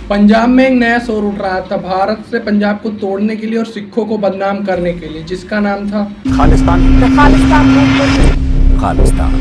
पंजाब में एक नया शोर उठ रहा था भारत से पंजाब को तोड़ने के लिए और सिखों को बदनाम करने के लिए, जिसका नाम था खालिस्तान। खालिस्तान।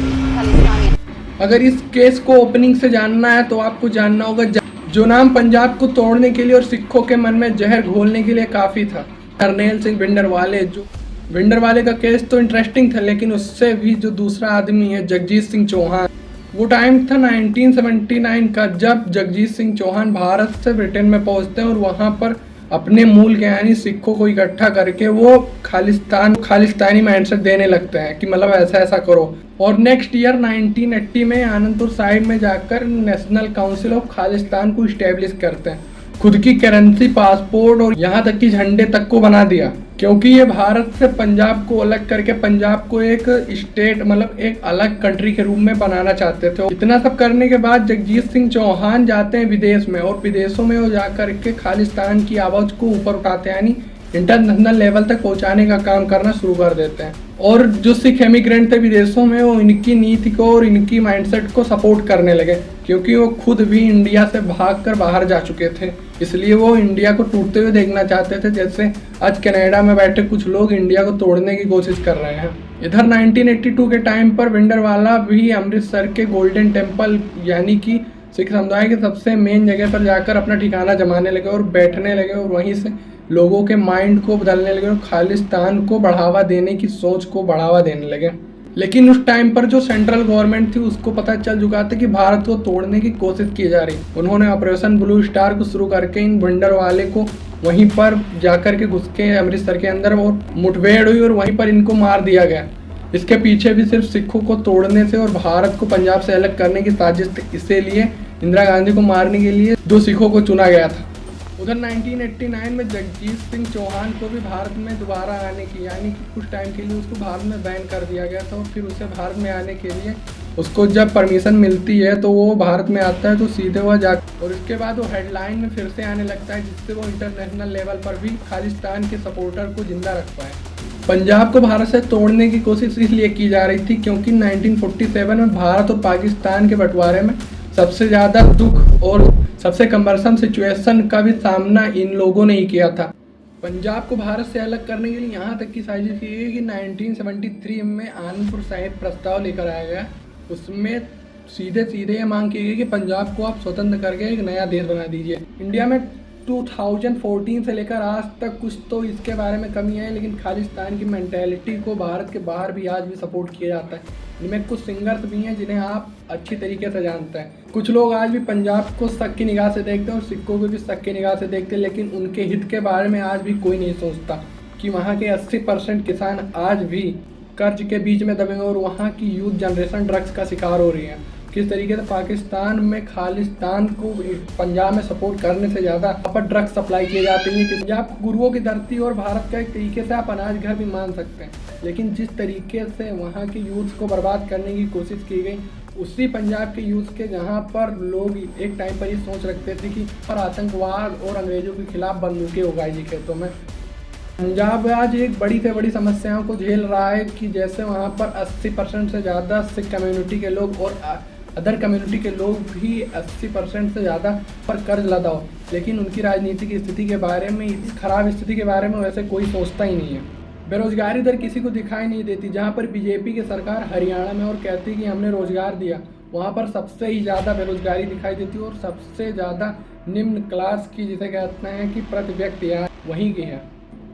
अगर इस केस को ओपनिंग से जानना है तो आपको जानना होगा जो नाम पंजाब को तोड़ने के लिए और सिखों के मन में जहर घोलने के लिए काफ़ी था, करनेल सिंह भिंडरवाले। जो भिंडरवाले का केस तो इंटरेस्टिंग था, लेकिन उससे भी जो दूसरा आदमी है जगजीत सिंह चौहान। वो टाइम था 1979 का, जब जगजीत सिंह चौहान भारत से ब्रिटेन में पहुंचते हैं और वहां पर अपने मूल के यानी सिखों को इकट्ठा करके वो खालिस्तानी माइंडसेट देने लगते हैं कि मतलब ऐसा ऐसा करो। और नेक्स्ट ईयर 1980 में आनंदपुर साहिब में जाकर नेशनल काउंसिल ऑफ खालिस्तान को इस्टेब्लिश करते हैं, खुद की करेंसी, पासपोर्ट और यहाँ तक कि झंडे तक को बना दिया, क्योंकि ये भारत से पंजाब को अलग करके पंजाब को एक स्टेट मतलब एक अलग कंट्री के रूप में बनाना चाहते थे। इतना सब करने के बाद जगजीत सिंह चौहान जाते हैं विदेश में, और विदेशों में वो जा करके खालिस्तान की आवाज़ को ऊपर उठाते हैं, यानी इंटरनेशनल लेवल तक पहुंचाने का काम करना शुरू कर देते हैं। और जो सिख एमिग्रेंट थे विदेशों में, वो इनकी नीति को और इनकी माइंडसेट को सपोर्ट करने लगे, क्योंकि वो खुद भी इंडिया से भागकर बाहर जा चुके थे, इसलिए वो इंडिया को टूटते हुए देखना चाहते थे, जैसे आज कनाडा में बैठे कुछ लोग इंडिया को तोड़ने की कोशिश कर रहे हैं। इधर 1982 के टाइम पर भिंडरवाला भी अमृतसर के गोल्डन टेम्पल यानी कि सिख समुदाय के सबसे मेन जगह पर जाकर अपना ठिकाना जमाने लगे और बैठने लगे, और वहीं से लोगों के माइंड को बदलने लगे और खालिस्तान को बढ़ावा देने की सोच को बढ़ावा देने लगे। लेकिन उस टाइम पर जो सेंट्रल गवर्नमेंट थी उसको पता चल चुका था कि भारत को तोड़ने की कोशिश की जा रही। उन्होंने ऑपरेशन ब्लू स्टार को शुरू करके इन भिंडरवाले को वहीं पर जाकर के घुस के अमृतसर के अंदर और मुठभेड़ हुई और वहीं पर इनको मार दिया गया। इसके पीछे भी सिर्फ सिखों को तोड़ने से और भारत को पंजाब से अलग करने की साजिश थी, इसीलिए इंदिरा गांधी को मारने के लिए दो सिखों को चुना गया था। उधर 1989 में जगजीत सिंह चौहान को भी भारत में दोबारा आने की यानी कि कुछ टाइम के लिए उसको भारत में बैन कर दिया गया था, और फिर उसे भारत में आने के लिए उसको जब परमिशन मिलती है तो वो भारत में आता है, तो सीधे वह जा और इसके बाद वो हेडलाइन में फिर से आने लगता है, जिससे वो इंटरनेशनल लेवल पर भी खालिस्तान के सपोर्टर को जिंदा रख पाए। पंजाब को भारत से तोड़ने की कोशिश इसलिए की जा रही थी क्योंकि 1947 में भारत और पाकिस्तान के बंटवारे में सबसे ज़्यादा दुख और सबसे कम्बरसम सिचुएशन का भी सामना इन लोगों ने ही किया था। पंजाब को भारत से अलग करने के लिए यहाँ तक की साजिश की गई कि 1973 में आनंदपुर साहिब प्रस्ताव लेकर आया गया। उसमें सीधे ये मांग की गई कि पंजाब को आप स्वतंत्र करके एक नया देश बना दीजिए। इंडिया में 2014 से लेकर आज तक कुछ तो इसके बारे में कमी है, लेकिन खालिस्तान की मेंटेलिटी को भारत के बाहर भी आज भी सपोर्ट किया जाता है। इनमें कुछ सिंगर्स भी हैं जिन्हें आप अच्छी तरीके से जानते हैं। कुछ लोग आज भी पंजाब को शक की निगाह से देखते हैं और सिखों को भी शक की निगाह से देखते हैं, लेकिन उनके हित के बारे में आज भी कोई नहीं सोचता कि वहाँ के 80% किसान आज भी कर्ज के बीच में दबे हैं और वहाँ की यूथ जनरेशन ड्रग्स का शिकार हो रही है। किस तरीके से पाकिस्तान में खालिस्तान को पंजाब में सपोर्ट करने से ज़्यादा यहाँ पर ड्रग्स सप्लाई किए जाते हैं। पंजाब गुरुओं की धरती और भारत का एक तरीके से आप अनाज घर भी मान सकते हैं, लेकिन जिस तरीके से वहाँ के यूथ को बर्बाद करने की कोशिश की गई, उसी पंजाब के यूथ के जहाँ पर लोग एक टाइम पर ये सोच रखते थे कि पर आतंकवाद और अंग्रेजों के खिलाफ बंदूकें उगाई खेतों में। पंजाब आज एक बड़ी से बड़ी समस्याओं को झेल रहा है कि जैसे वहाँ पर 80% से ज़्यादा सिख कम्युनिटी के लोग और अदर कम्युनिटी के लोग भी 80% से ज़्यादा पर कर्ज लदा हो, लेकिन उनकी राजनीतिक स्थिति के बारे में, इस खराब स्थिति के बारे में वैसे कोई सोचता ही नहीं है। बेरोजगारी दर किसी को दिखाई नहीं देती। जहाँ पर बीजेपी की सरकार हरियाणा में और कहती कि हमने रोजगार दिया, वहाँ पर सबसे ही ज़्यादा बेरोजगारी दिखाई देती है और सबसे ज़्यादा निम्न क्लास की जिसे कहते हैं कि प्रति व्यक्ति है वहीं की है।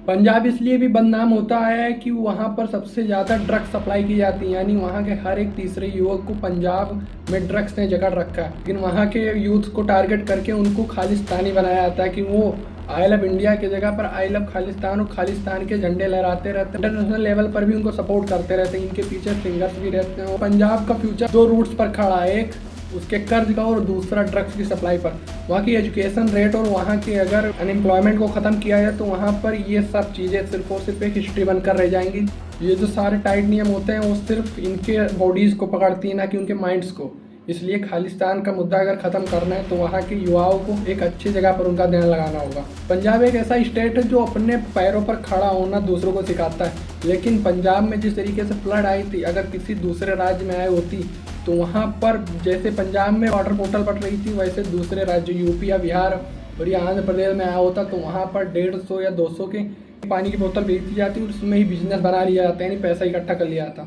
पंजाब इसलिए भी बदनाम होता है कि वहाँ पर सबसे ज़्यादा ड्रग्स सप्लाई की जाती है, यानी वहाँ के हर एक तीसरे युवक को पंजाब में ड्रग्स ने जकड़ रखा है। लेकिन वहाँ के यूथ को टारगेट करके उनको खालिस्तानी बनाया जाता है कि वो आई लव इंडिया की जगह पर आई लव खालिस्तान और खालिस्तान के झंडे लहराते रहते हैं। इंटरनेशनल लेवल पर भी उनको सपोर्ट करते रहते हैं, इनके पीछे सिंगर्स भी रहते हैं। पंजाब का फ्यूचर दो रूट्स पर खड़ा है, एक उसके कर्ज का और दूसरा ड्रग्स की सप्लाई पर। वहाँ की एजुकेशन रेट और वहाँ की अगर अनएम्प्लॉयमेंट को ख़त्म किया जाए तो वहाँ पर ये सब चीज़ें सिर्फ और सिर्फ एक हिस्ट्री बनकर रह जाएंगी। ये जो सारे टाइट नियम होते हैं वो सिर्फ इनके बॉडीज़ को पकड़ती है, ना कि उनके माइंड्स को। इसलिए खालिस्तान का मुद्दा अगर ख़त्म करना है तो वहाँ के युवाओं को एक अच्छी जगह पर उनका ध्यान लगाना होगा। पंजाब एक ऐसा स्टेट है जो अपने पैरों पर खड़ा होना दूसरों को सिखाता है, लेकिन पंजाब में जिस तरीके से फ्लड आई थी, अगर किसी दूसरे राज्य में आई होती तो वहाँ पर जैसे पंजाब में वाटर पोर्टल बट रही थी, वैसे दूसरे राज्य यूपी या बिहार और ये आंध्र प्रदेश में आया होता तो वहाँ पर 150 या 200 के पानी की बोतल बेची जाती और उसमें ही बिजनेस बना लिया जाता, यानी पैसा इकट्ठा कर लिया जाता।